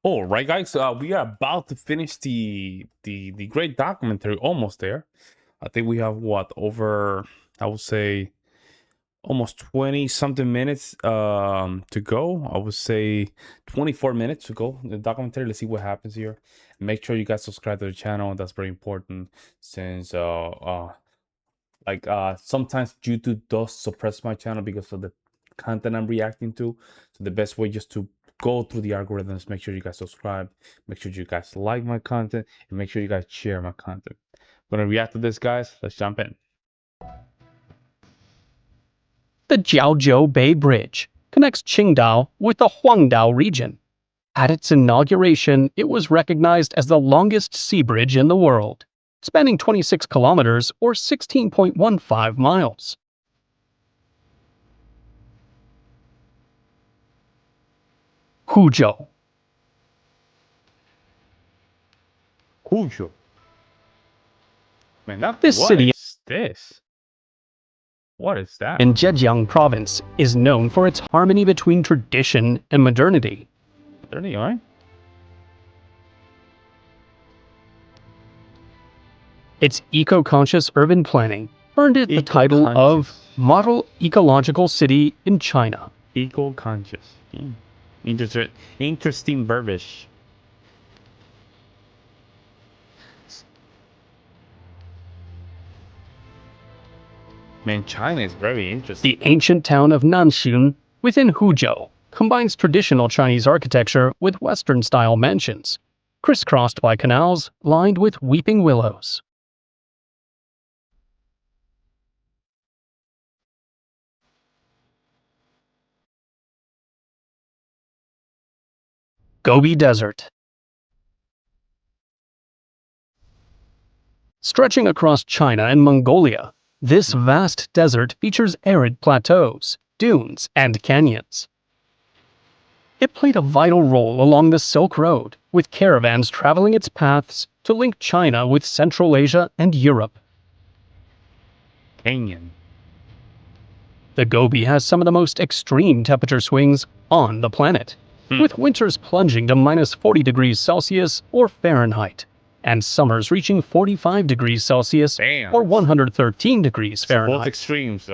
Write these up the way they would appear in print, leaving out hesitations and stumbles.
All right, guys. We are about to finish the great documentary. Almost there. I think we have what over. I would say almost 20 something minutes to go. I would say 24 minutes to go. The documentary. Let's see what happens here. Make sure you guys subscribe to the channel. That's very important since sometimes YouTube does suppress my channel because of the content I'm reacting to. So the best way just to go through the algorithms, make sure you guys subscribe, make sure you guys like my content, and make sure you guys share my content. I'm gonna react to this, guys. Let's jump in. The Jiaozhou Bay Bridge connects Qingdao with the Huangdao region. At its inauguration, it was recognized as the longest sea bridge in the world, spanning 26 kilometers or 16.15 miles. Huzhou. Huzhou. Man, This city is this? What is that? in Zhejiang province is known for its harmony between tradition and modernity. Dirty, all right? Its eco-conscious urban planning earned it the title of Model Ecological City in China. Eco-conscious. Interesting verbiage. Man, China is very interesting. The ancient town of Nanxun within Huzhou combines traditional Chinese architecture with Western-style mansions, crisscrossed by canals lined with weeping willows. Gobi Desert. Stretching across China and Mongolia, this vast desert features arid plateaus, dunes, and canyons. It played a vital role along the Silk Road, with caravans traveling its paths to link China with Central Asia and Europe. Canyon. The Gobi has some of the most extreme temperature swings on the planet, with winters plunging to minus 40 degrees Celsius or Fahrenheit, and summers reaching 45 degrees Celsius or 113 degrees Fahrenheit. Both extremes,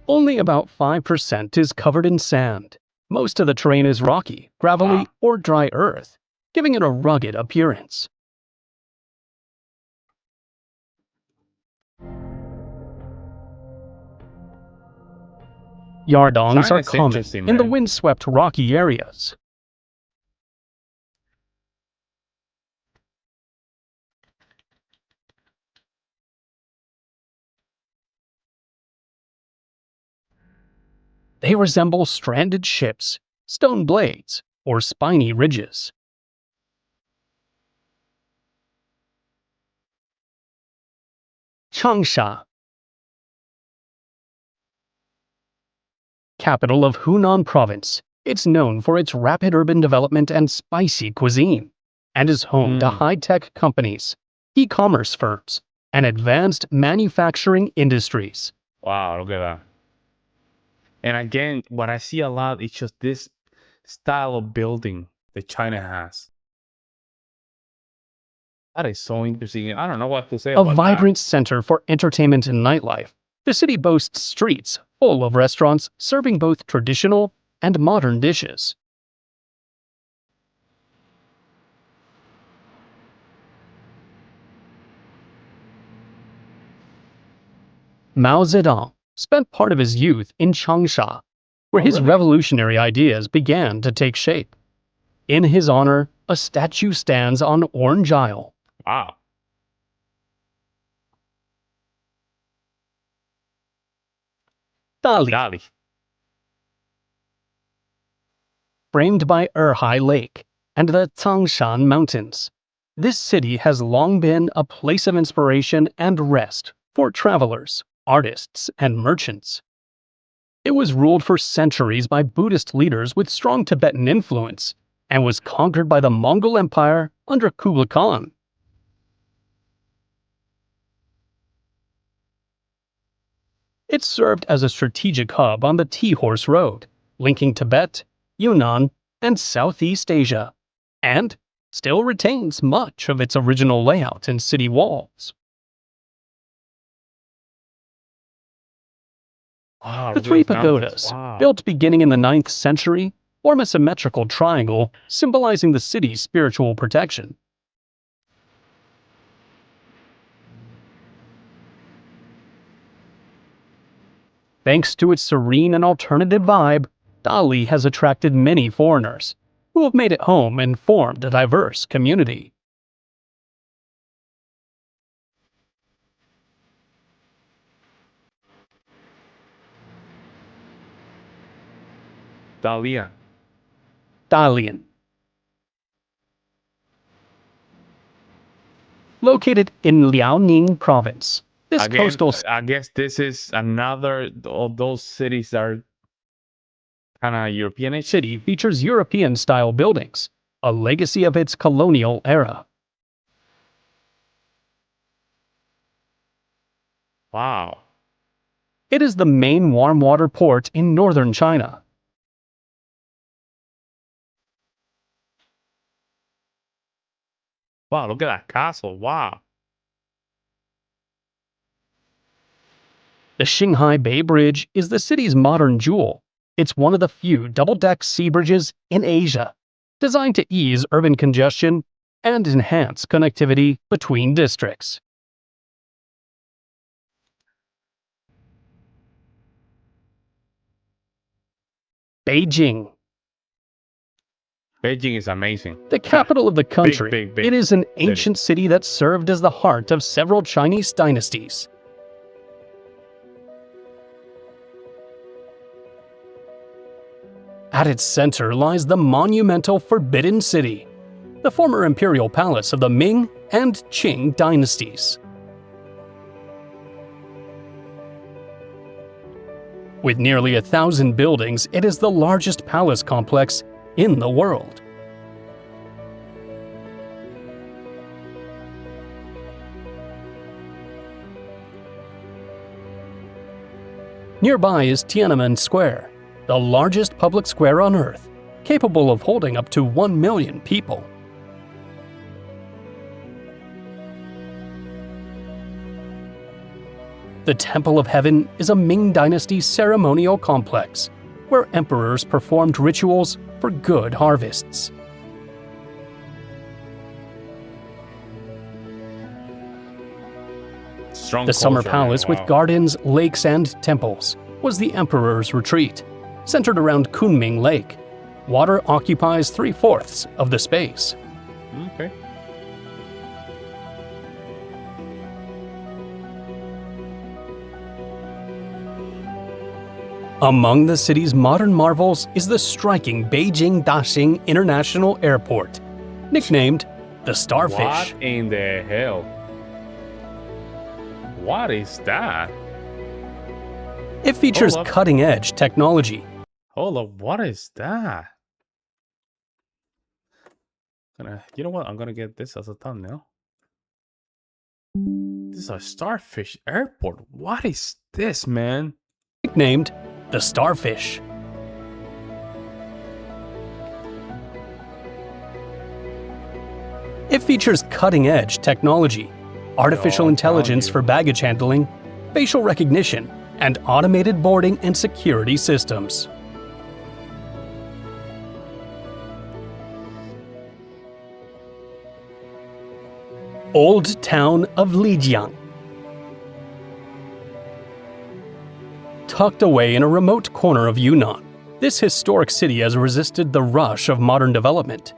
Only about 5% is covered in sand. Most of the terrain is rocky, gravelly, or dry earth, giving it a rugged appearance. Yardongs are common in the windswept rocky areas. They resemble stranded ships, stone blades, or spiny ridges. Changsha, capital of Hunan Province, it's known for its rapid urban development and spicy cuisine, and is home to high-tech companies, e-commerce firms, and advanced manufacturing industries. Wow, look at that. And again, what I see a lot is just this style of building that China has. That is so interesting. I don't know what to say about that. A vibrant center for entertainment and nightlife, the city boasts streets full of restaurants serving both traditional and modern dishes. Mao Zedong spent part of his youth in Changsha, where his revolutionary ideas began to take shape. In his honor, a statue stands on Orange Isle. Wow. Dali. Framed by Erhai Lake and the Tangshan Mountains, this city has long been a place of inspiration and rest for travelers, artists, and merchants. It was ruled for centuries by Buddhist leaders with strong Tibetan influence, and was conquered by the Mongol Empire under Kublai Khan. It served as a strategic hub on the Tea Horse Road, linking Tibet, Yunnan, and Southeast Asia. and still retains much of its original layout and city walls. Wow, The look at three those mountains. pagodas, Wow. built beginning in the 9th century, form a symmetrical triangle symbolizing the city's spiritual protection. Thanks to its serene and alternative vibe, Dali has attracted many foreigners who have made it home and formed a diverse community. Dalian. Dalian. Located in Liaoning province, this Again, coastal I guess this is another of those cities that are kind of Europeanish. city features European-style buildings, a legacy of its colonial era. Wow. It is the main warm water port in northern China. Wow, look at that castle. Wow. The Shanghai Bay Bridge is the city's modern jewel. It's one of the few double-deck sea bridges in Asia, designed to ease urban congestion and enhance connectivity between districts. Beijing, Beijing is amazing. the capital of the country, big it is an city. ancient city that served as the heart of several Chinese dynasties. At its center lies the monumental Forbidden City, the former imperial palace of the Ming and Qing dynasties. With nearly 1,000 buildings, it is the largest palace complex in the world. Nearby is Tiananmen Square, the largest public square on Earth, capable of holding up to 1 million people. The Temple of Heaven is a Ming Dynasty ceremonial complex, where emperors performed rituals for good harvests. Strong The Summer culture, man. Palace with Wow. gardens, lakes, and temples was the emperor's retreat, centered around Kunming Lake. Water occupies 3/4 of the space. Okay. Among the city's modern marvels is the striking Beijing Daxing International Airport, nicknamed the Starfish. What in the hell? What is that? It features Hold up. cutting-edge technology. Hold up, what is that? You know what? I'm gonna get this as a thumbnail. This is a Starfish airport. What is this, man? Nicknamed the Starfish. It features cutting-edge technology, artificial I'm intelligence telling for you. baggage handling, facial recognition, and automated boarding and security systems. Old Town of Lijiang. Tucked away in a remote corner of Yunnan, this historic city has resisted the rush of modern development.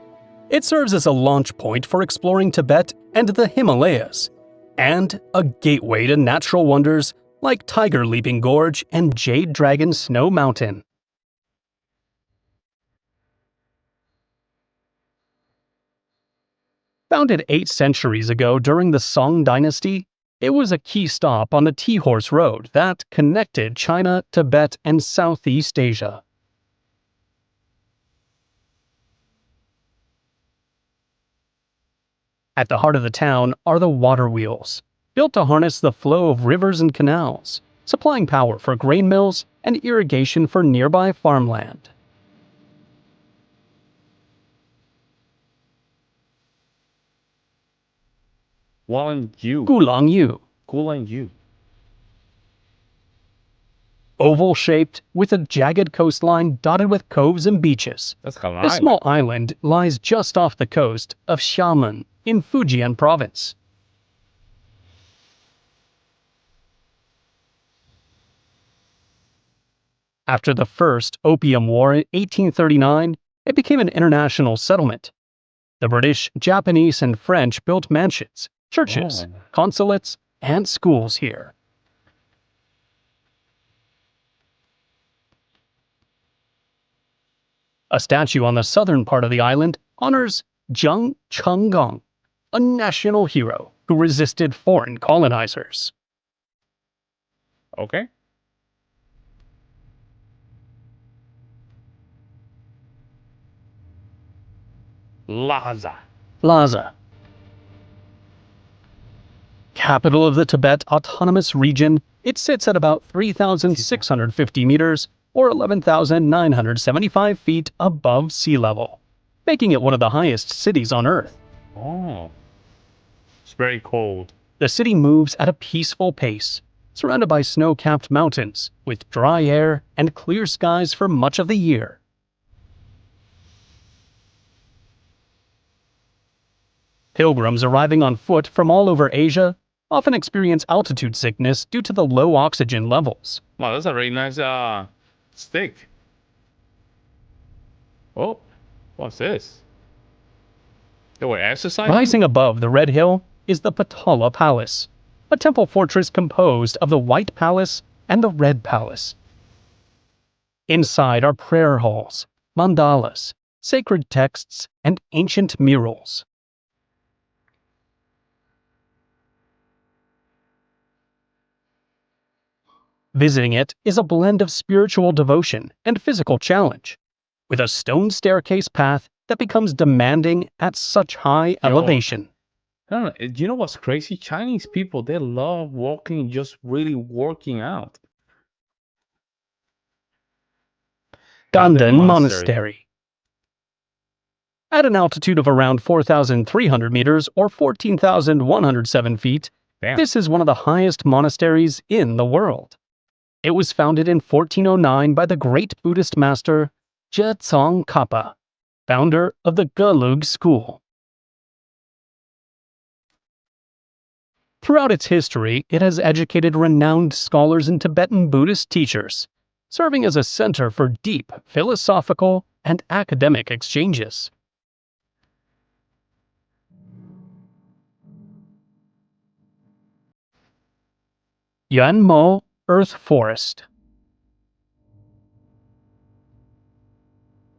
It serves as a launch point for exploring Tibet and the Himalayas, and a gateway to natural wonders like Tiger Leaping Gorge and Jade Dragon Snow Mountain. Founded 8 centuries ago during the Song Dynasty, it was a key stop on the Tea-Horse Road that connected China, Tibet, and Southeast Asia. At the heart of the town are the water wheels, built to harness the flow of rivers and canals, supplying power for grain mills and irrigation for nearby farmland. Guangyu. Gulangyu, Guangyu. oval-shaped with a jagged coastline dotted with coves and beaches. That's kind of an This island. small island lies just off the coast of Xiamen in Fujian province. After the First Opium War in 1839, it became an international settlement. The British, Japanese, and French built mansions, churches, Oh. consulates, and schools here. A statue on the southern part of the island honors Zheng Chenggong, a national hero who resisted foreign colonizers. Okay. Lhasa. Lhasa, capital of the Tibet Autonomous Region, it sits at about 3,650 meters or 11,975 feet above sea level, making it one of the highest cities on Earth. Oh. It's very cold. The city moves at a peaceful pace, surrounded by snow-capped mountains, with dry air and clear skies for much of the year. Pilgrims arriving on foot from all over Asia often experience altitude sickness due to the low oxygen levels. Wow, that's a very nice stick. Oh, what's this? They were exercising? Rising above the Red Hill is the Potala Palace, a temple fortress composed of the White Palace and the Red Palace. Inside are prayer halls, mandalas, sacred texts, and ancient murals. Visiting it is a blend of spiritual devotion and physical challenge, with a stone staircase path that becomes demanding at such high elevation. I don't know. You know what's crazy? Chinese people, they love walking, just really working out. Gandan Monastery. At an altitude of around 4,300 meters or 14,107 feet, Damn. this is one of the highest monasteries in the world. It was founded in 1409 by the great Buddhist master Zhe Kappa, founder of the Gelug school. Throughout its history, it has educated renowned scholars and Tibetan Buddhist teachers, serving as a center for deep philosophical and academic exchanges. Yuanmo Earth Forest.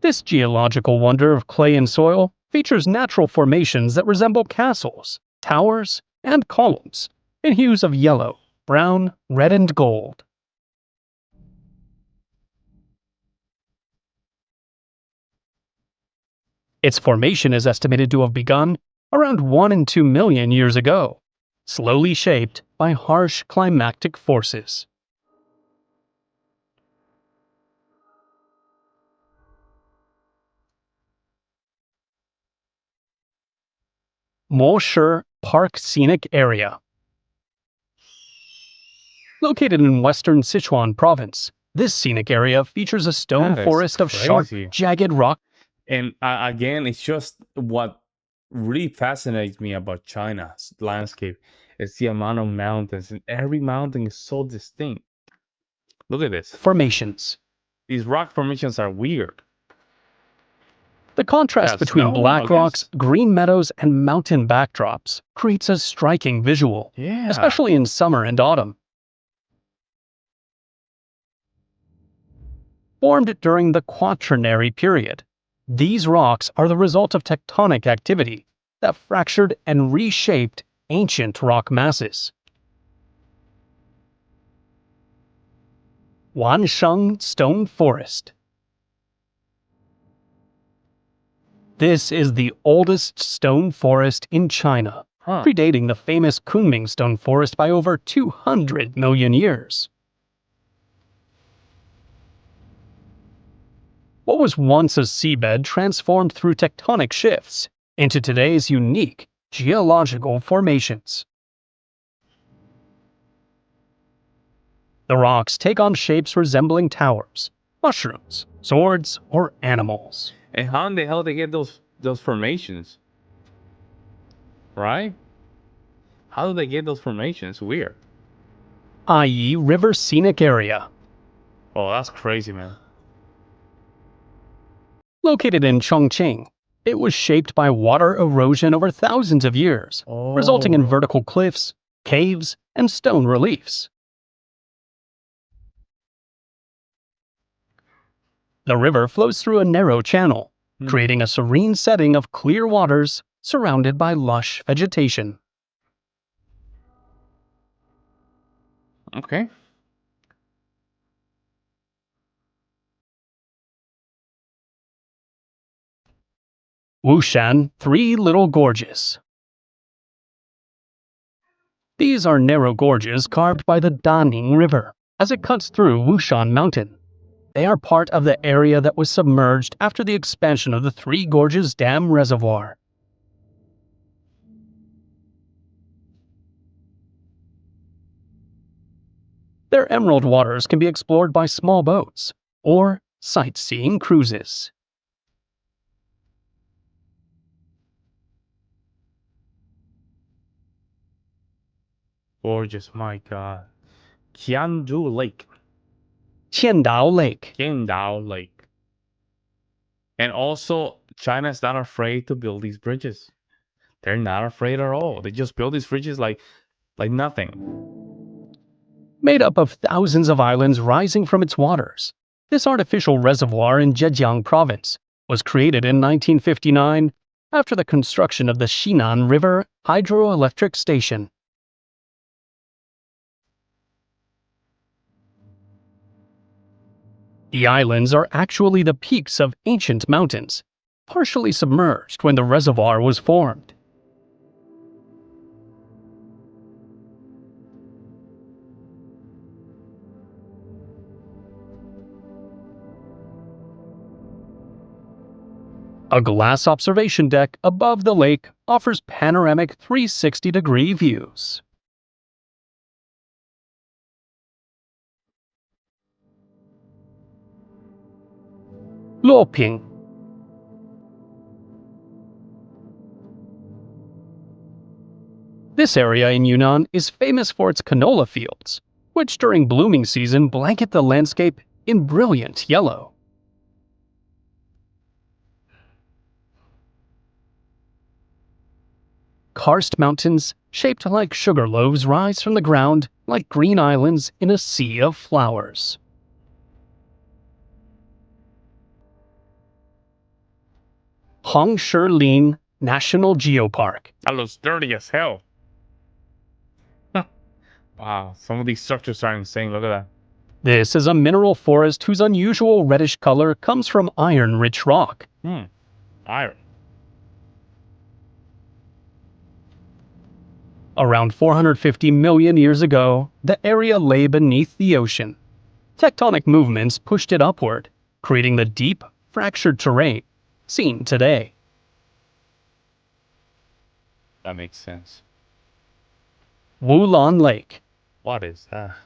This geological wonder of clay and soil features natural formations that resemble castles, towers, and columns in hues of yellow, brown, red, and gold. Its formation is estimated to have begun around 1 and 2 million years ago, slowly shaped by harsh climatic forces. Moshi Park Scenic Area. Located in western Sichuan province, this scenic area features a stone That is forest of sharp, crazy. jagged rock. And again, it's just what really fascinates me about China's landscape is the amount of mountains, and every mountain is so distinct. Look at this. Formations. These rock formations are weird. The contrast That's between snow, black I rocks, guess. green meadows, and mountain backdrops creates a striking visual, Yeah. especially in summer and autumn. Formed during the Quaternary period, these rocks are the result of tectonic activity that fractured and reshaped ancient rock masses. Wansheng Stone Forest. This is the oldest stone forest in China, Huh. predating the famous Kunming stone forest by over 200 million years. What was once a seabed transformed through tectonic shifts into today's unique geological formations. The rocks take on shapes resembling towers, mushrooms, swords, or animals. And how in the hell they get those formations? Right? How do they get those formations? Weird. I.e., river scenic area. Oh, that's crazy, man. Located in Chongqing, it was shaped by water erosion over thousands of years, resulting in vertical cliffs, caves, and stone reliefs. The river flows through a narrow channel, creating a serene setting of clear waters surrounded by lush vegetation. Okay. Wushan Three Little Gorges. These are narrow gorges carved by the Daning River as it cuts through Wushan Mountain. They are part of the area that was submerged after the expansion of the Three Gorges Dam Reservoir. Their emerald waters can be explored by small boats or sightseeing cruises. Gorgeous, my God. Qiandu Lake. Qiandao Lake. Qiandao Lake. And also, China's not afraid to build these bridges. They're not afraid at all. They just build these bridges like nothing. Made up of thousands of islands rising from its waters, this artificial reservoir in Zhejiang province was created in 1959 after the construction of the Shinan River Hydroelectric Station. The islands are actually the peaks of ancient mountains, partially submerged when the reservoir was formed. A glass observation deck above the lake offers panoramic 360-degree views. Luoping. This area in Yunnan is famous for its canola fields, which during blooming season blanket the landscape in brilliant yellow. Karst mountains, shaped like sugar loaves, rise from the ground like green islands in a sea of flowers. Hongshilin National Geopark. That looks dirty as hell. Wow, some of these structures are insane. Look at that. This is a mineral forest whose unusual reddish color comes from iron-rich rock. Iron. Around 450 million years ago, the area lay beneath the ocean. Tectonic movements pushed it upward, creating the deep, fractured terrain seen today. That makes sense. Wulan Lake. What is that?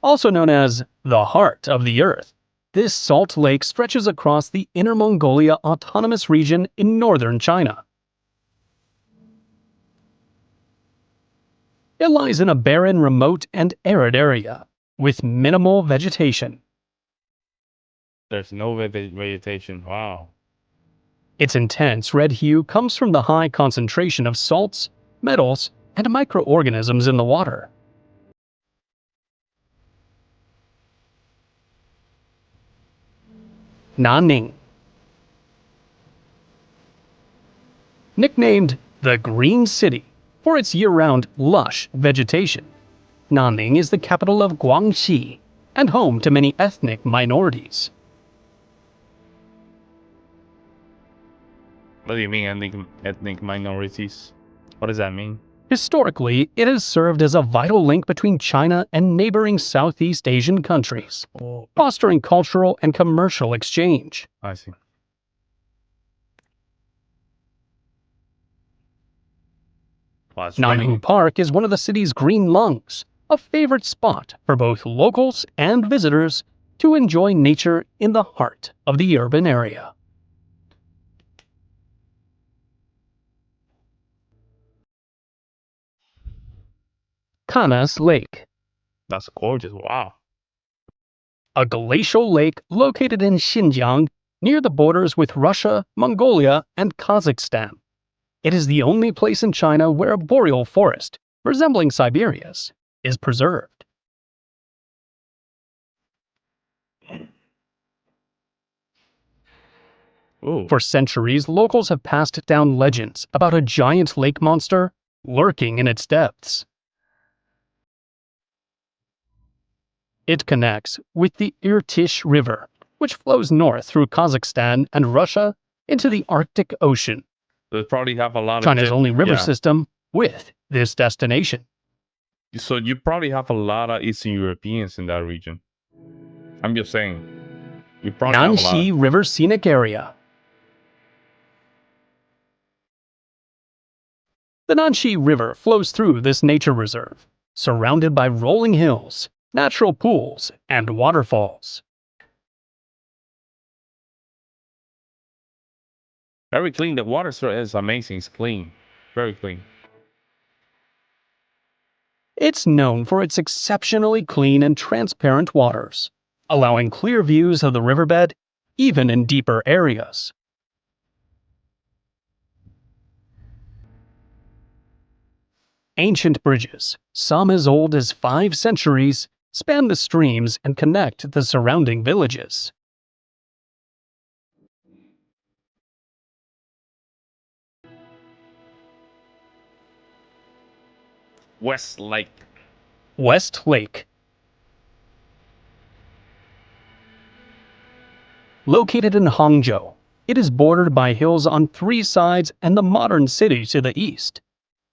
Also known as the heart of the earth, this salt lake stretches across the Inner Mongolia Autonomous Region in northern China. It lies in a barren, remote, and arid area, with minimal vegetation. There's no vegetation. Wow. Its intense red hue comes from the high concentration of salts, metals, and microorganisms in the water. Nanning. Nicknamed the Green City for its year-round lush vegetation, Nanning is the capital of Guangxi and home to many ethnic minorities. What do you mean ethnic minorities? What does that mean? Historically, it has served as a vital link between China and neighboring Southeast Asian countries, fostering cultural and commercial exchange. I see. Well, it's Naming raining. Park is one of the city's green lungs, a favorite spot for both locals and visitors to enjoy nature in the heart of the urban area. Kanas Lake, That's gorgeous. Wow. a glacial lake located in Xinjiang near the borders with Russia, Mongolia, and Kazakhstan. It is the only place in China where a boreal forest, resembling Siberia's, is preserved. Ooh. For centuries, locals have passed down legends about a giant lake monster lurking in its depths. It connects with the Irtysh River, which flows north through Kazakhstan and Russia into the Arctic Ocean, They probably have a lot of China's only river yeah. system with this destination. So you probably have a lot of Eastern Europeans in that region. I'm just saying. You probably have a lot. Nanxi River Scenic Area. The Nanxi River flows through this nature reserve, surrounded by rolling hills, natural pools, and waterfalls. Very clean. The water is amazing. It's clean. Very clean. It's known for its exceptionally clean and transparent waters, allowing clear views of the riverbed even in deeper areas. Ancient bridges, some as old as 5 centuries, span the streams and connect the surrounding villages. West Lake. West Lake. Located in Hangzhou, it is bordered by hills on 3 sides and the modern city to the east.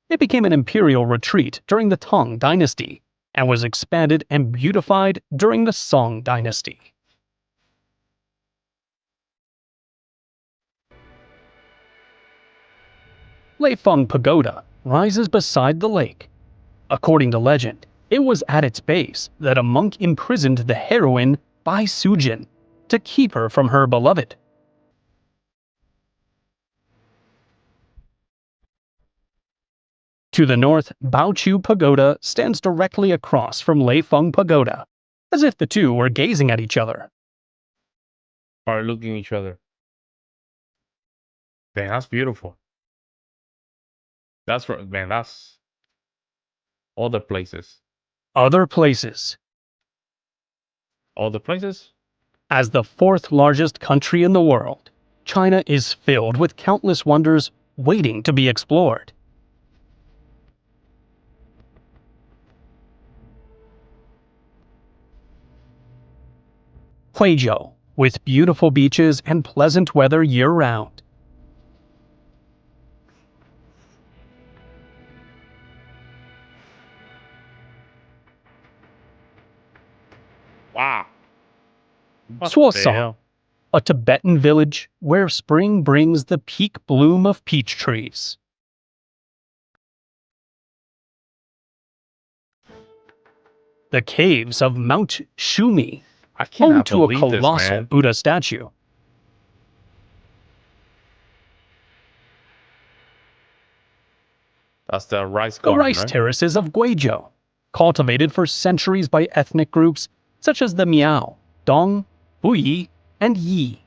It became an imperial retreat during the Tang Dynasty and was expanded and beautified during the Song Dynasty. Leifeng Pagoda rises beside the lake. According to legend, it was at its base that a monk imprisoned the heroine Bai Sujin to keep her from her beloved. To the north, Baoqiu Pagoda stands directly across from Leifeng Pagoda, as if the two were gazing at each other. Are looking at each other. Man, that's beautiful. That's right, man. That's all the places. Other places. All the places. As the 4th largest country in the world, China is filled with countless wonders waiting to be explored. Huizhou, with beautiful beaches and pleasant weather year-round. Wow. What the Suosong, hell? a Tibetan village where spring brings the peak bloom of peach trees. The caves of Mount Shumi, I home cannot to a believe this, colossal man. Buddha statue. That's the rice The garden, rice right? terraces of Guizhou, cultivated for centuries by ethnic groups such as the Miao, Dong, Puyi, and Yi.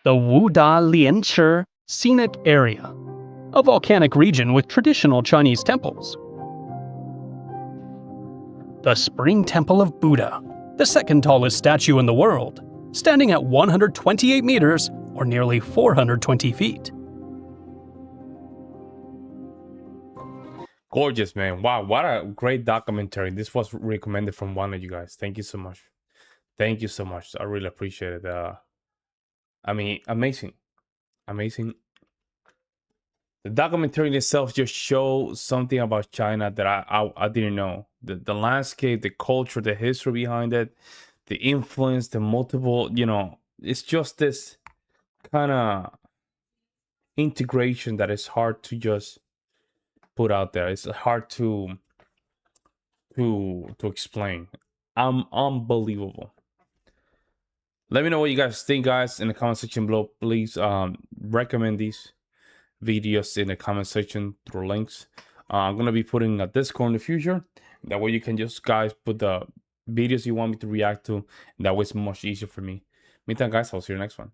The Wuda Lianchi Scenic Area, a volcanic region with traditional Chinese temples. The Spring Temple of Buddha, the second tallest statue in the world, standing at 128 meters or nearly 420 feet. Gorgeous, man. Wow, what a great documentary. This was recommended from one of you guys. Thank you so much. Thank you so much. I really appreciate it. I mean, amazing. Amazing. The documentary in itself just shows something about China that I didn't know. The landscape, the culture, the history behind it, the influence, the multiple, it's just this kind of integration that is hard to just put out there. It's hard to explain. Unbelievable. Let me know what you guys think, guys, in the comment section below. Please recommend these videos in the comment section through links. I'm gonna be putting a Discord in the future. That way you can just guys put the videos you want me to react to. And that way it's much easier for me. Meantime, guys, I'll see you next one.